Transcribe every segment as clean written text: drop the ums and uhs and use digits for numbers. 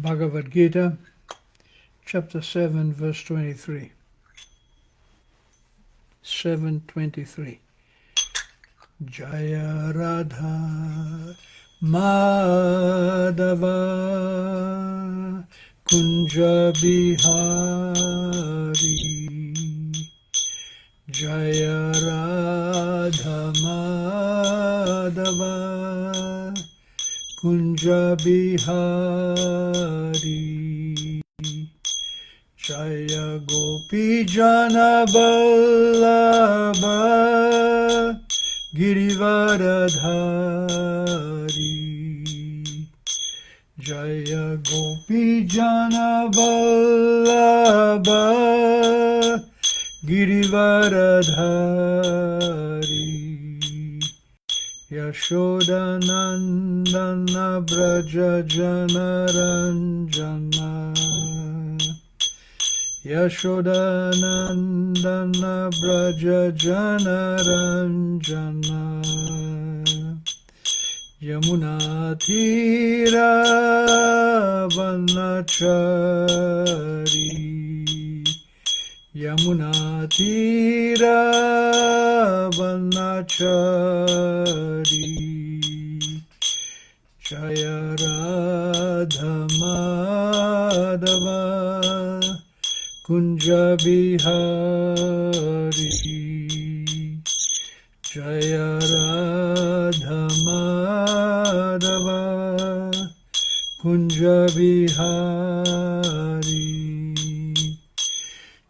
Bhagavad Gita, chapter 7, verse 23. 7:23. Jaya Radha Madhava Kunja Bihari. Jaya Radha Madhava Kunja Bihari. Jaya Gopi Jana Vallabha Girivaradhari. Jaya Gopi Jana Vallabha Girivaradhari. Yashodanandana Braja Janaranjana. Yashodanandana Braja Janaranjana. Yamuna Tira Vanachari. Yamuna Tira Vanachari. Jaya Radha Madhava Kunja Bihari. Jaya Radha Madhava Kunja Bihari.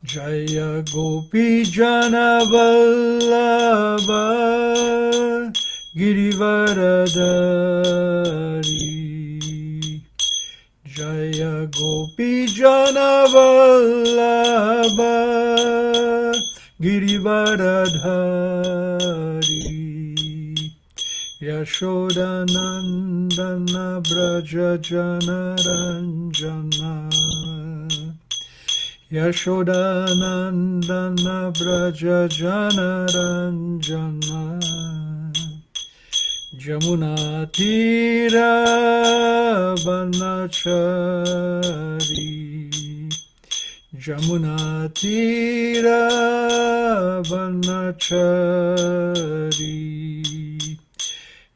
Jaya Gopi Jana Vallabha Girivaradhari. Jaya Gopi Jana Vallabha Girivaradhari. Yashodanandana Braja Janaranjana. Yashodanandana Braja Janaranjana. Jamuna Tira Vanachari. Jamuna Tira Vanachari.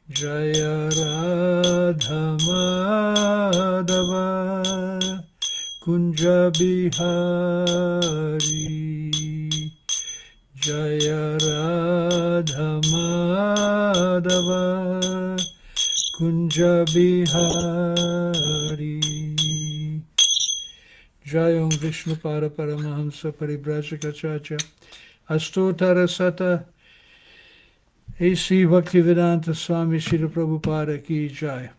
Jaya Radha Madhava Kunja Bihari. Jaya Radha Madhava Kunja Bihari. Jayam Vishnu Para Paramahamsa Paribrajakachacha Astotara Sata A.C. Bhaktivedanta Swami Srila Prabhupada Ki Jai.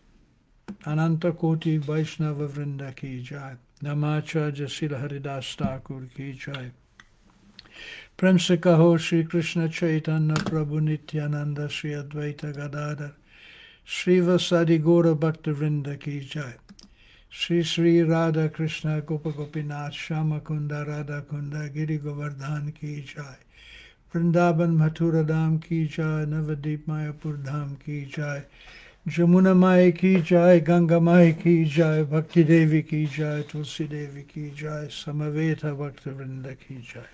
Ananta Koti Vaishnava Vrinda Ki Jai. Namacharya Srila Haridas Thakur Ki Jai. Prem se kaho Shri Krishna Chaitanya Prabhu Nityananda Shri Advaita Gadadhar Shri Vasadi Gora Bhakta Vrinda Ki Jai. Shri Sri Radha Krishna Gopa Gopinath Shama Kunda Radha Kunda Giri Govardhan Ki Jai. Vrindavan Mathura Dham Ki Jai. Navadip Mayapur Dham Ki Jai. Jamuna Mai Ki Jai. Ganga Mai Ki Jai. Bhakti Devi Ki Jai. Tulsi Devi Ki Jai. Samaveta Bhakta Vrinda Ki Jai.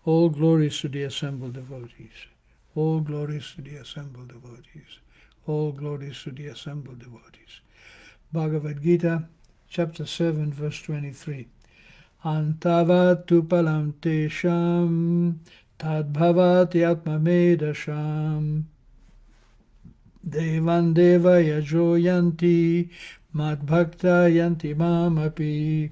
All glories to the assembled devotees. All glories to the assembled devotees. All glories to the assembled devotees. Bhagavad Gita, chapter 7, verse 23. Antavatu palam tesham tadbhavati atmamedasham devan deva yajo yanti madbhakta yanti mamapi.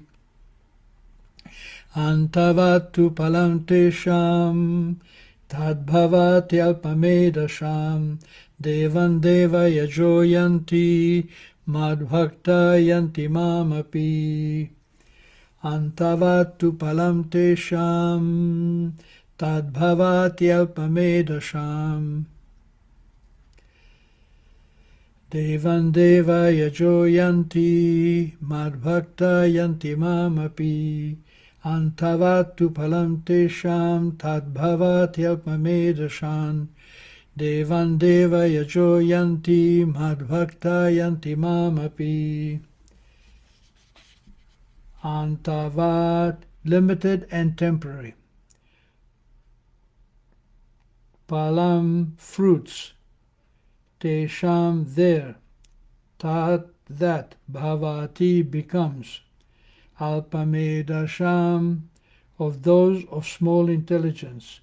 Antavatu palam tesham tadbhavati alpamedasham devan deva yajo yanti madbhakta yanti mamapi. Antavatu palam tesham tadbhavati alpamedasham devan deva yajo yanti madbhakta yanti mamapi. Antavatu palam tesham tadbhavati alpamedasham devan deva yajo yanti madbhakta yanti mamapi. Antavat, limited and temporary. Palam, fruits. Tesham, there. Tat, that. Bhavati, becomes. Alpamedasham, of those of small intelligence.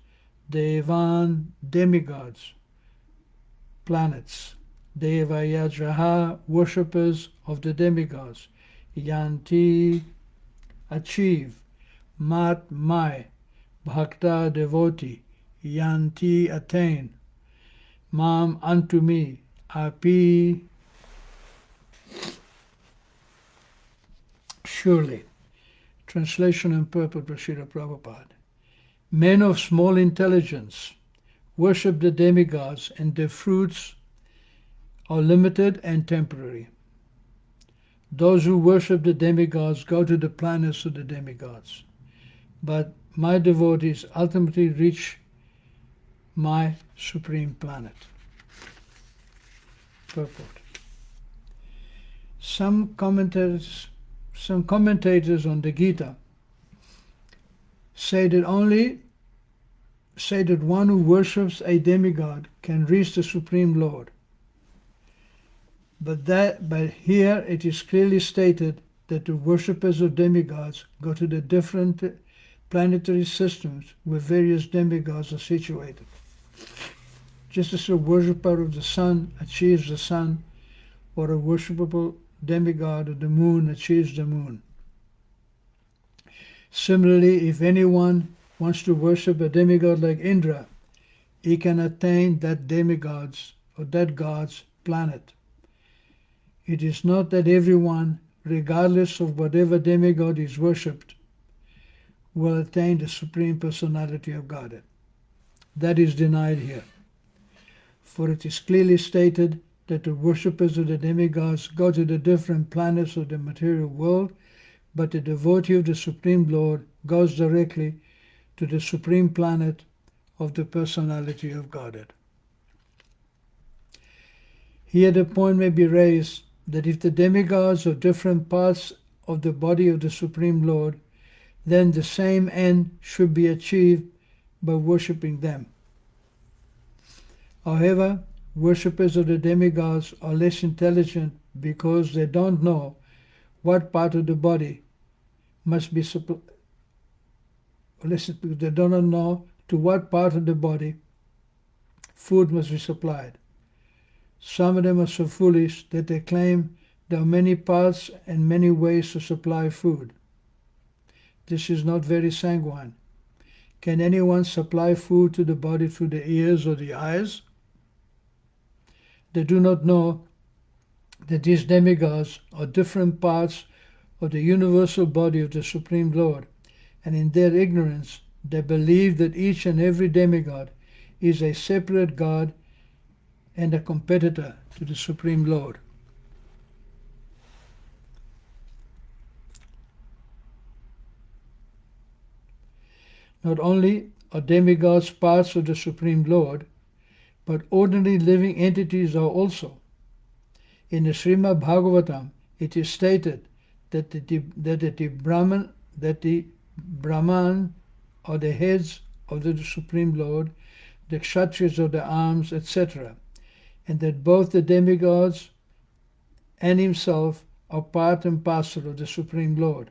Devan, demigods, planets. Devayajaha, worshippers of the demigods. Yanti, achieve. Mat, my. Bhakta, devotee. Yanti, attain. Mam, unto me. Api, surely. Translation and purport by Srila Prabhupada. Men of small intelligence worship the demigods, and their fruits are limited and temporary. Those who worship the demigods go to the planets of the demigods. But my devotees ultimately reach my supreme planet. Purport. Some commentators on the Gita say that one who worships a demigod can reach the Supreme Lord. But here it is clearly stated that the worshippers of demigods go to the different planetary systems where various demigods are situated. Just as a worshipper of the sun achieves the sun, or a worshipable demigod of the moon achieves the moon. Similarly, if anyone wants to worship a demigod like Indra, he can attain that demigod's or that god's planet. It is not that everyone, regardless of whatever demigod is worshipped, will attain the Supreme Personality of Godhead. That is denied here. For it is clearly stated that the worshippers of the demigods go to the different planets of the material world, but the devotee of the Supreme Lord goes directly to the supreme planet of the Personality of Godhead. Here the point may be raised that if the demigods are different parts of the body of the Supreme Lord, then the same end should be achieved by worshipping them. However, worshippers of the demigods are less intelligent because they don't know what part of the body must be supplied. They do not know to what part of the body food must be supplied. Some of them are so foolish that they claim there are many parts and many ways to supply food. This is not very sanguine. Can anyone supply food to the body through the ears or the eyes? They do not know that these demigods are different parts of the universal body of the Supreme Lord, and in their ignorance they believe that each and every demigod is a separate god and a competitor to the Supreme Lord. Not only are demigods parts of the Supreme Lord, but ordinary living entities are also. In the Srimad Bhagavatam, it is stated that the Brahman are the heads of the Supreme Lord, the Kshatriyas are the arms, etc., and that both the demigods and himself are part and parcel of the Supreme Lord,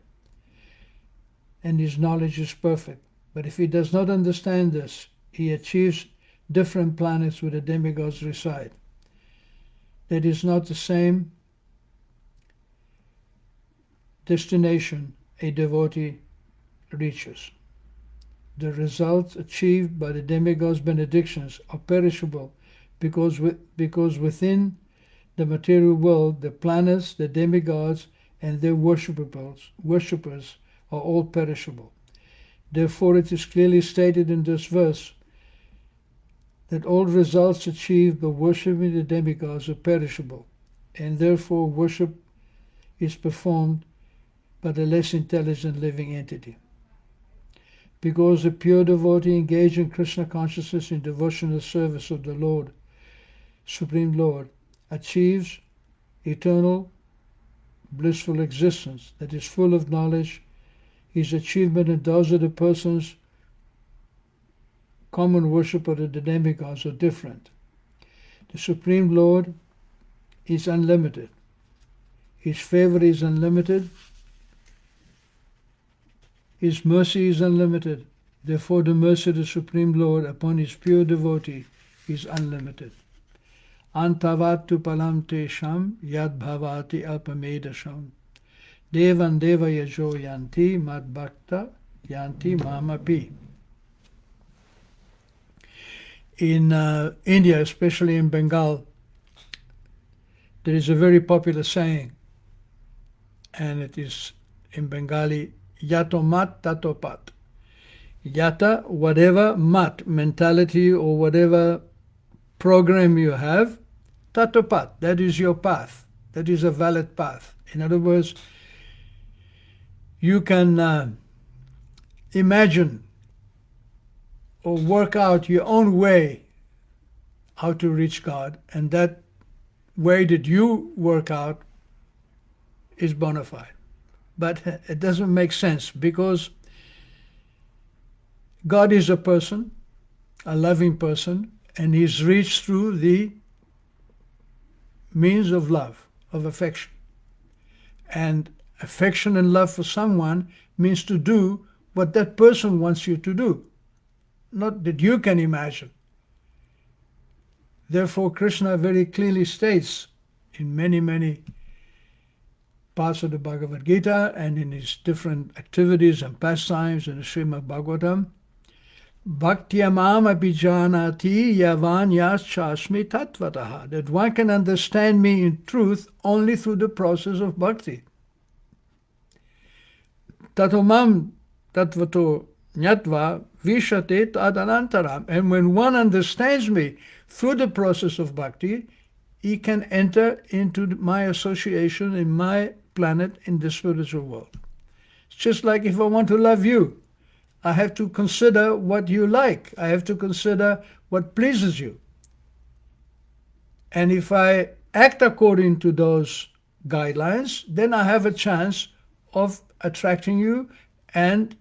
and his knowledge is perfect. But if he does not understand this, he achieves different planets where the demigods reside. That is not the same destination a devotee reaches. The results achieved by the demigods' benedictions are perishable because within the material world, the planets, the demigods, and their worshippers are all perishable. Therefore, it is clearly stated in this verse that all results achieved by worshipping the demigods are perishable, and therefore worship is performed by the less intelligent living entity. Because a pure devotee engaged in Krishna consciousness in devotional service of the Lord, Supreme Lord, achieves eternal blissful existence that is full of knowledge. His achievement and those of the persons common worship of the demigods are different. The Supreme Lord is unlimited. His favor is unlimited. His mercy is unlimited. Therefore, the mercy of the Supreme Lord upon his pure devotee is unlimited. Antavatu palam tesham yad bhavati alpamedasham devan deva yajo yanti mad bhakta yanti mamapi. In India, especially in Bengal, there is a very popular saying, and it is in Bengali, Yato mat tato pat. Yata, whatever mat, mentality or whatever program you have, tato pat, that is your path. That is a valid path. In other words, you can imagine or work out your own way how to reach God, and that way that you work out is bona fide. But it doesn't make sense, because God is a person, a loving person, and he's reached through the means of love, of affection. And affection and love for someone means to do what that person wants you to do, not that you can imagine. Therefore, Krishna very clearly states in many, many parts of the Bhagavad Gita and in his different activities and pastimes in the Srimad Bhagavatam, Bhaktyamam apijanati yavan yaschasmi tatvataha, that one can understand me in truth only through the process of bhakti. Tatomam tatvato nyatva vishate tadanantaram. And when one understands me through the process of bhakti, he can enter into my association in my planet in the spiritual world. It's just like if I want to love you, I have to consider what you like. I have to consider what pleases you. And if I act according to those guidelines, then I have a chance of attracting you and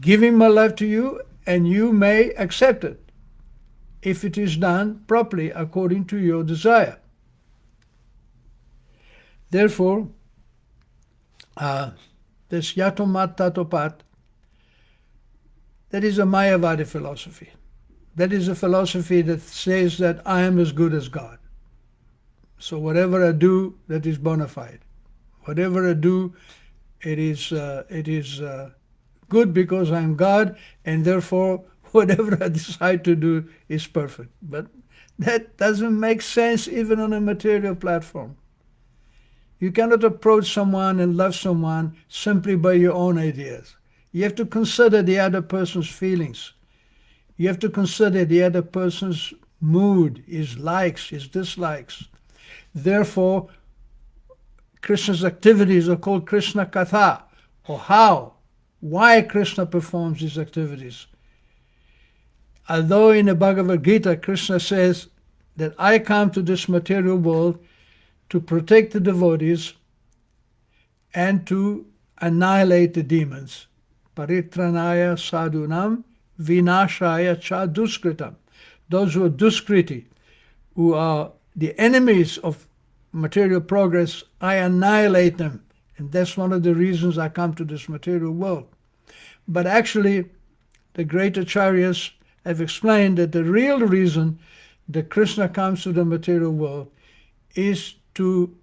giving my love to you, and you may accept it if it is done properly according to your desire. Therefore, this Yatomat Tatopat, that is a Mayavadi philosophy. That is a philosophy that says that I am as good as God. So whatever I do, that is bona fide. Whatever I do, it is good because I am God, and therefore whatever I decide to do is perfect. But that doesn't make sense even on a material platform. You cannot approach someone and love someone simply by your own ideas. You have to consider the other person's feelings. You have to consider the other person's mood, his likes, his dislikes. Therefore, Krishna's activities are called Krishna Katha, or why Krishna performs these activities. Although in the Bhagavad Gita, Krishna says that I come to this material world to protect the devotees and to annihilate the demons. Paritranaya sadhunam vinashaya cha duskritam. Those who are duskriti, who are the enemies of material progress, I annihilate them. And that's one of the reasons I come to this material world. But actually, the great acharyas have explained that the real reason that Krishna comes to the material world is to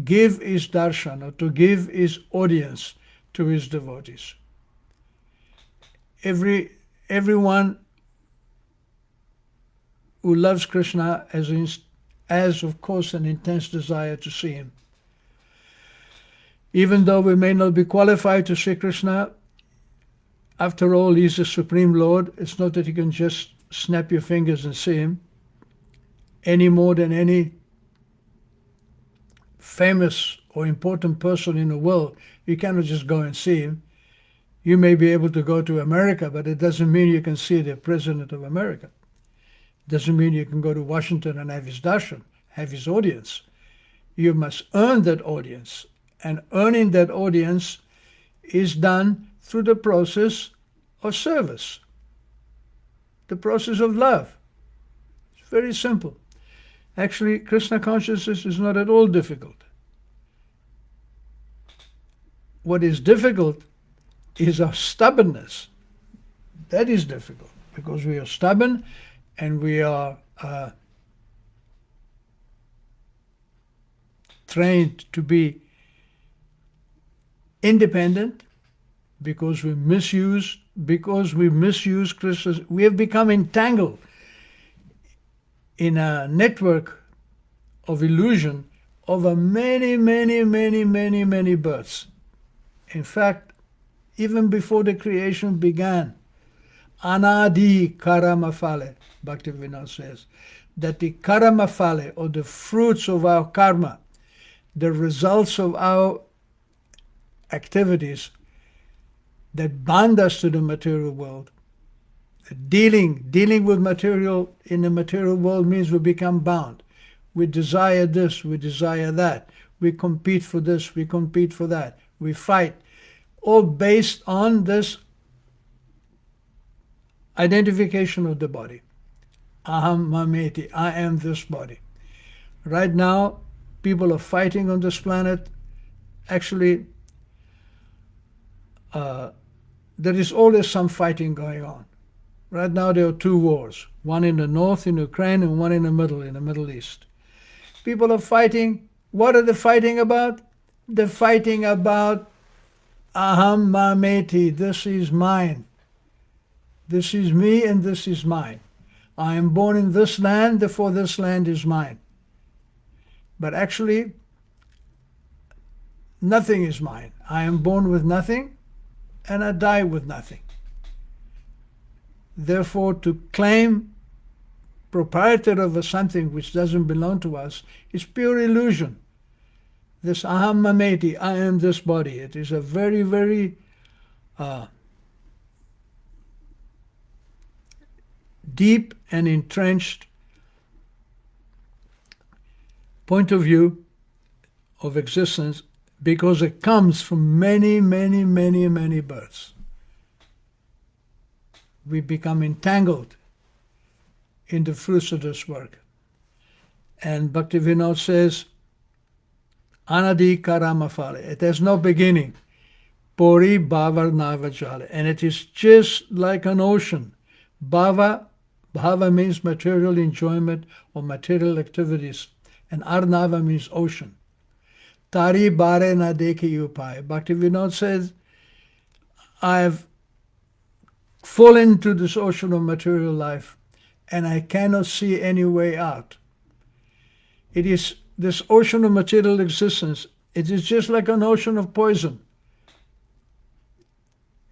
give his darshan, or to give his audience to his devotees. Everyone who loves Krishna has, of course, an intense desire to see him. Even though we may not be qualified to see Krishna, after all, he's the Supreme Lord. It's not that you can just snap your fingers and see him, any more than any famous or important person in the world. You cannot just go and see him. You may be able to go to America, but it doesn't mean you can see the President of America. Doesn't mean you can go to Washington and have his darshan, have his audience. You must earn that audience. And earning that audience is done through the process of service, the process of love. It's very simple. Actually, Krishna consciousness is not at all difficult. What is difficult is our stubbornness. That is difficult because we are stubborn and we are trained to be independent because we misuse Krishna's. We have become entangled in a network of illusion over many births. In fact, even before the creation began, Anadi karama phale, Bhaktivinoda says, that the karama phale, or the fruits of our karma, the results of our activities that bind us to the material world, dealing with material in the material world means we become bound. We desire this, we desire that. We compete for this, we compete for that. We fight, all based on this identification of the body. Aham mameti, I am this body. Right now, people are fighting on this planet. Actually, there is always some fighting going on. Right now there are two wars, one in the north in Ukraine and one in the Middle East. People are fighting. What are they fighting about? They're fighting about aham mameti, this is mine. This is me and this is mine. I am born in this land, therefore this land is mine. But actually, nothing is mine. I am born with nothing and I die with nothing. Therefore, to claim proprietor of something which doesn't belong to us is pure illusion. This aham mameti, I am this body. It is a very deep and entrenched point of view of existence because it comes from many births. We become entangled in the fruits of this work. And Bhaktivinoda says, Anadi karama phale, it has no beginning. Pori bhava navajale, and it is just like an ocean. Bhava means material enjoyment or material activities, and arnava means ocean. Tari bare na dekhi upai. Bhaktivinoda says, I have fallen into this ocean of material life and I cannot see any way out. It is this ocean of material existence. It is just like an ocean of poison.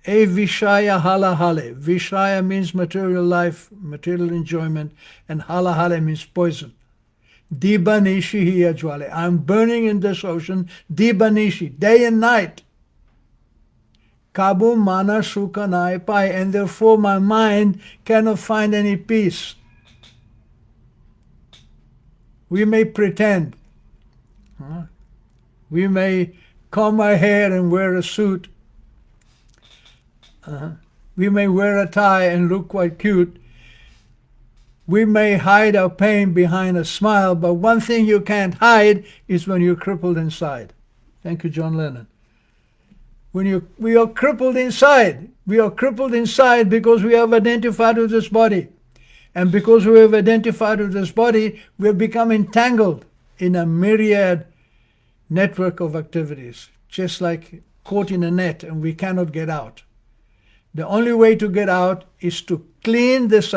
E vishaya hala hale. Vishaya means material life, material enjoyment, and hala hale means poison. Dibanishi hiya jwale. I'm burning in this ocean, dibanishi, day and night. Kabu mana sukha nai pai, and therefore my mind cannot find any peace. We may pretend. We may comb our hair and wear a suit. We may wear a tie and look quite cute. We may hide our pain behind a smile, but one thing you can't hide is when you're crippled inside. Thank you, John Lennon. We are crippled inside. We are crippled inside because we have identified with this body. And because we have identified with this body, we have become entangled in a myriad network of activities, just like caught in a net and we cannot get out. The only way to get out is to clean this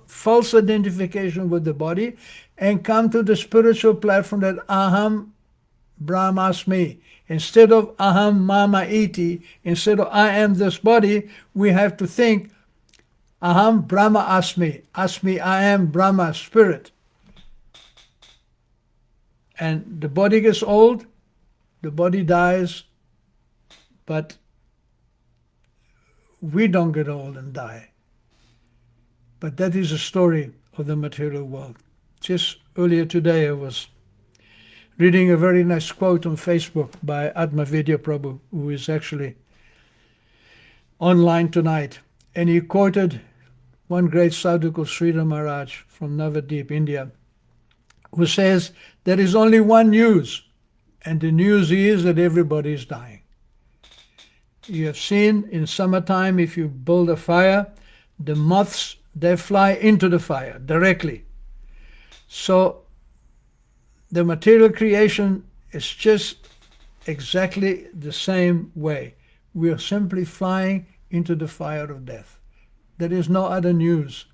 false identification with the body and come to the spiritual platform that aham brahmasmi. Instead of aham mama iti, instead of I am this body, we have to think aham brahma asmi. Asmi, I am Brahma, spirit. And the body gets old, the body dies, but we don't get old and die. But that is a story of the material world. Just earlier today I was reading a very nice quote on Facebook by Atma Vidya Prabhu, who is actually online tonight. And he quoted one great sadhu called Sridhar Maharaj from Navadip, India, who says, there is only one news, and the news is that everybody is dying. You have seen in summertime, if you build a fire, the moths, they fly into the fire directly. So the material creation is just exactly the same way. We are simply flying into the fire of death. There is no other news.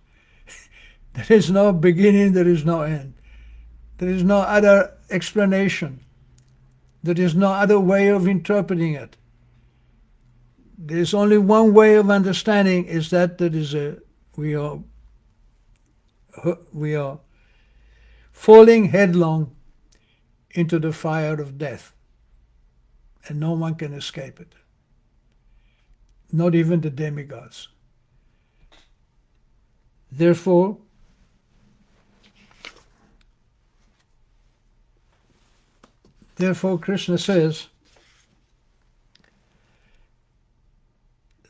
There is no beginning, there is no end. There is no other explanation. There is no other way of interpreting it. There is only one way of understanding, is that we are falling headlong into the fire of death, and no one can escape it. Not even the demigods. Therefore, Krishna says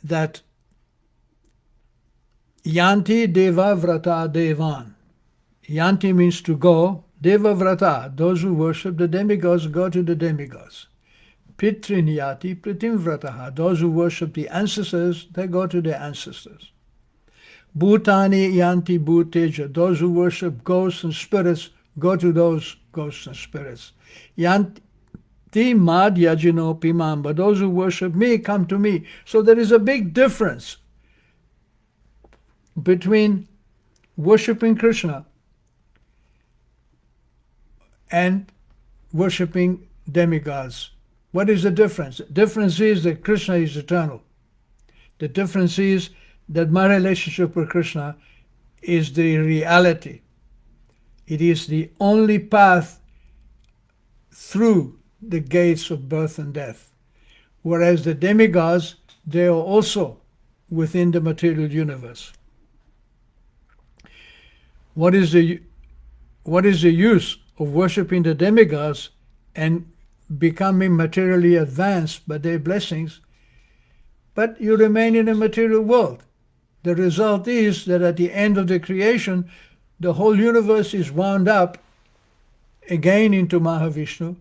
that Yanti Deva Vrata Devan. Yanti means to go. Deva Vrata, those who worship the demigods, go to the demigods. Pitrinyati Pritim Vrataha, those who worship the ancestors, they go to their ancestors. Bhutani Yanti Bhuteja, those who worship ghosts and spirits, go to those ghosts and spirits. Yanti Mad Yajino Pimamba, those who worship me, come to me. So there is a big difference between worshipping Krishna and worshipping demigods. What is the difference? The difference is that Krishna is eternal. The difference is that my relationship with Krishna is the reality. It is the only path through the gates of birth and death. Whereas the demigods, they are also within the material universe. What is the use of worshipping the demigods and becoming materially advanced by their blessings, but you remain in a material world? The result is that at the end of the creation, the whole universe is wound up again into Mahavishnu,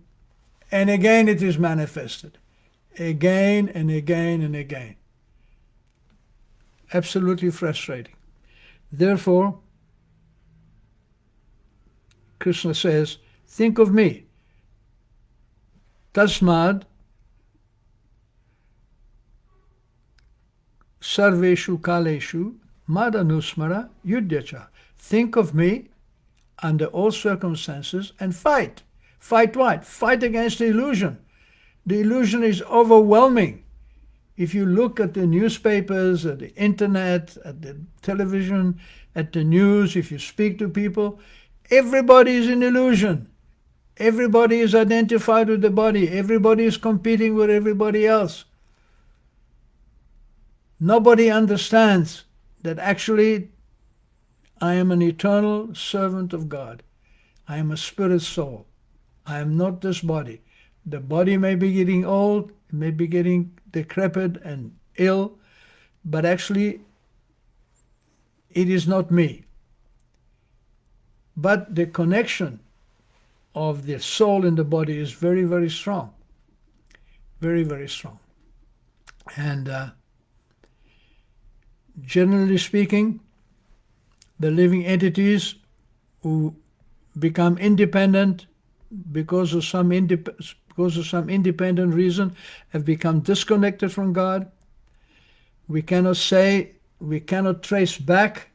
and again it is manifested, again and again and again. Absolutely frustrating. Therefore, Krishna says, think of me. Tasmad sarveshu kaleshu madanusmara yudhyacha. Think of me under all circumstances and fight. Fight what? Fight against the illusion. The illusion is overwhelming. If you look at the newspapers, at the internet, at the television, at the news, if you speak to people, everybody is in illusion. Everybody is identified with the body. Everybody is competing with everybody else. Nobody understands that actually I am an eternal servant of God. I am a spirit soul. I am not this body. The body may be getting old, may be getting decrepit and ill, but actually it is not me. But the connection of the soul and the body is very, very strong. Very, very strong. And generally speaking, the living entities who become independent because of some independent reason have become disconnected from God. We cannot trace back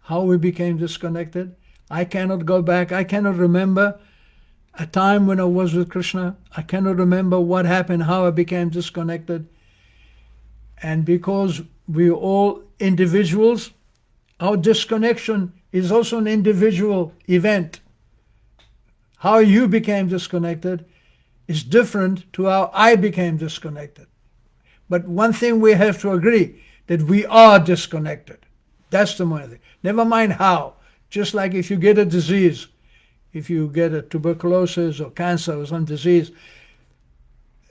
how we became disconnected. I cannot go back. I cannot remember a time when I was with Krishna. I cannot remember what happened, how I became disconnected. And because we're all individuals, our disconnection is also an individual event. How you became disconnected is different to how I became disconnected. But one thing we have to agree, that we are disconnected. That's the main thing. Never mind how. Just like if you get a disease, if you get a tuberculosis or cancer or some disease,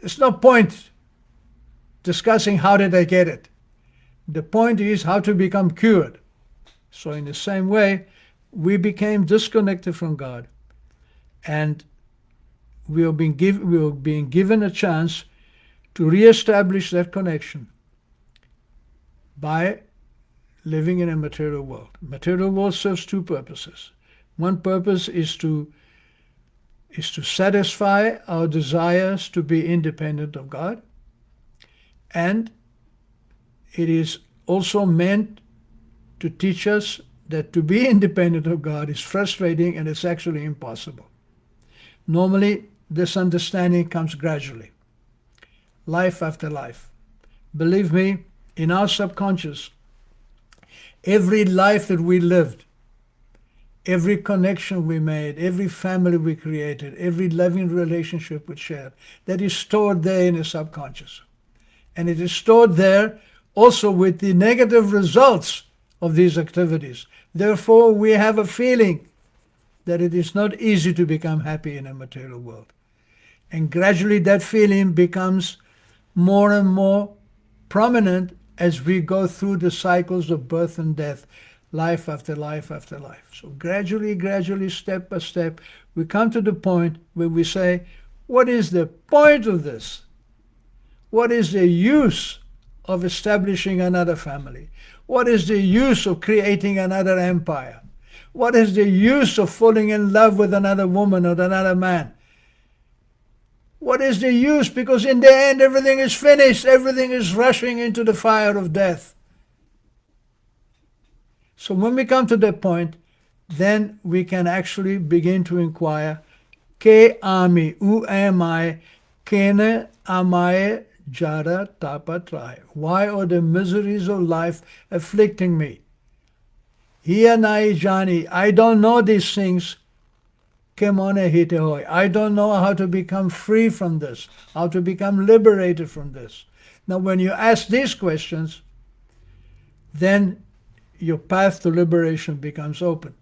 it's no point discussing how did I get it. The point is how to become cured. So in the same way, we became disconnected from God, and we are being given a chance to reestablish that connection by living in a material world. Material world serves two purposes. One purpose is to satisfy our desires to be independent of God, and it is also meant to teach us that to be independent of God is frustrating and it's actually impossible. Normally, this understanding comes gradually, life after life. Believe me, in our subconscious, every life that we lived, every connection we made, every family we created, every loving relationship we shared, that is stored there in the subconscious. And it is stored there also with the negative results of these activities. Therefore, we have a feeling that it is not easy to become happy in a material world. And gradually that feeling becomes more and more prominent as we go through the cycles of birth and death, life after life after life. So gradually, step by step, we come to the point where we say, what is the point of this? What is the use of establishing another family? What is the use of creating another empire? What is the use of falling in love with another woman or another man? What is the use? Because in the end, everything is finished. Everything is rushing into the fire of death. So when we come to that point, then we can actually begin to inquire, Ke ami, who am I, kene amae jara tapatrai. Why are the miseries of life afflicting me? Hiya nai jani, I don't know these things. Kemone hitehoi, I don't know how to become free from this, how to become liberated from this. Now when you ask these questions, then your path to liberation becomes open.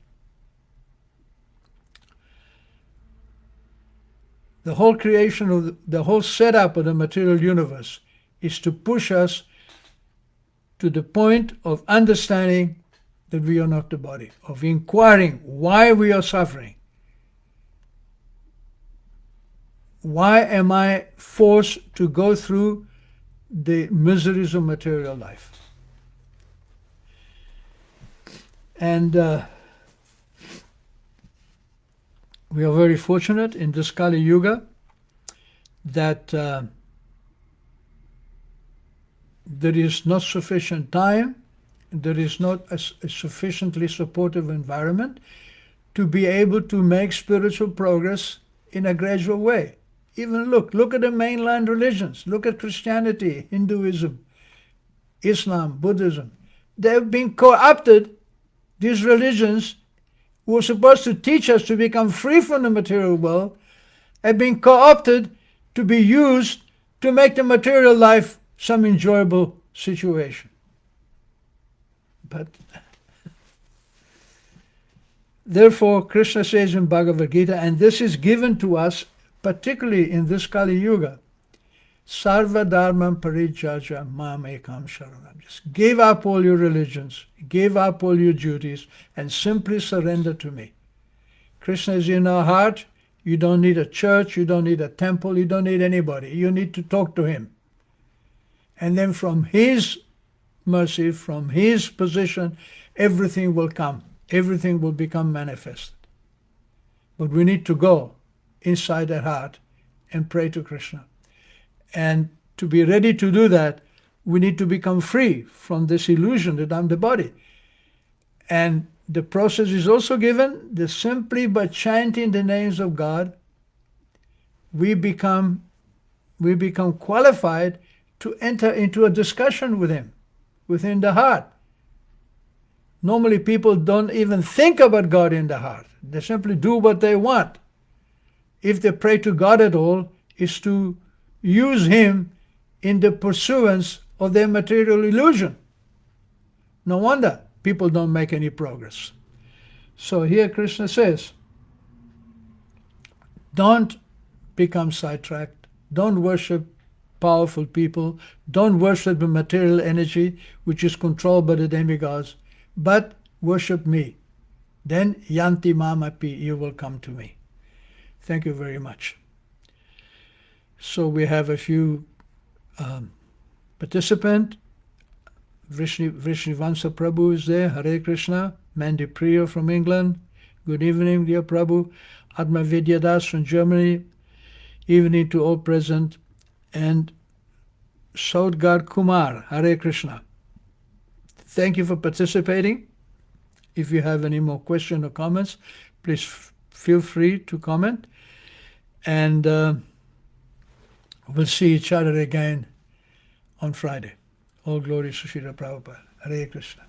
The whole creation of the whole setup of the material universe is to push us to the point of understanding that we are not the body, of inquiring why we are suffering. Why am I forced to go through the miseries of material life? And we are very fortunate in this Kali Yuga that there is not sufficient time, there is not a sufficiently supportive environment to be able to make spiritual progress in a gradual way. Even look at the mainland religions. Look at Christianity, Hinduism, Islam, Buddhism. They have been co-opted. These religions who were supposed to teach us to become free from the material world have been co-opted to be used to make the material life some enjoyable situation. But therefore, Krishna says in Bhagavad Gita, and this is given to us particularly in this Kali Yuga, Sarva Dharmam Parijaja Mam Ekam Sharanam. Just give up all your religions, give up all your duties, and simply surrender to me. Krishna is in our heart. You don't need a church, you don't need a temple, you don't need anybody. You need to talk to him. And then from his mercy, from his position, everything will come. Everything will become manifested. But we need to go inside that heart and pray to Krishna. And to be ready to do that, we need to become free from this illusion that I'm the body. And the process is also given that simply by chanting the names of God, we become qualified to enter into a discussion with him within the heart. Normally people don't even think about God in the heart. They simply do what they want. If they pray to God at all, is to use him in the pursuance of their material illusion. No wonder people don't make any progress. So here Krishna says, don't become sidetracked. Don't worship powerful people. Don't worship the material energy which is controlled by the demigods, but worship me. Then yanti mamapi, you will come to me. Thank you very much. So we have a few participants. Vrishnivansa Prabhu is there. Hare Krishna. Mandy Priya from England. Good evening, dear Prabhu. Atma Vidyadas from Germany. Evening to all present. And Saudgar Kumar. Hare Krishna. Thank you for participating. If you have any more questions or comments, please feel free to comment. And we'll see each other again on Friday. All glory to Srila Prabhupada. Hare Krishna.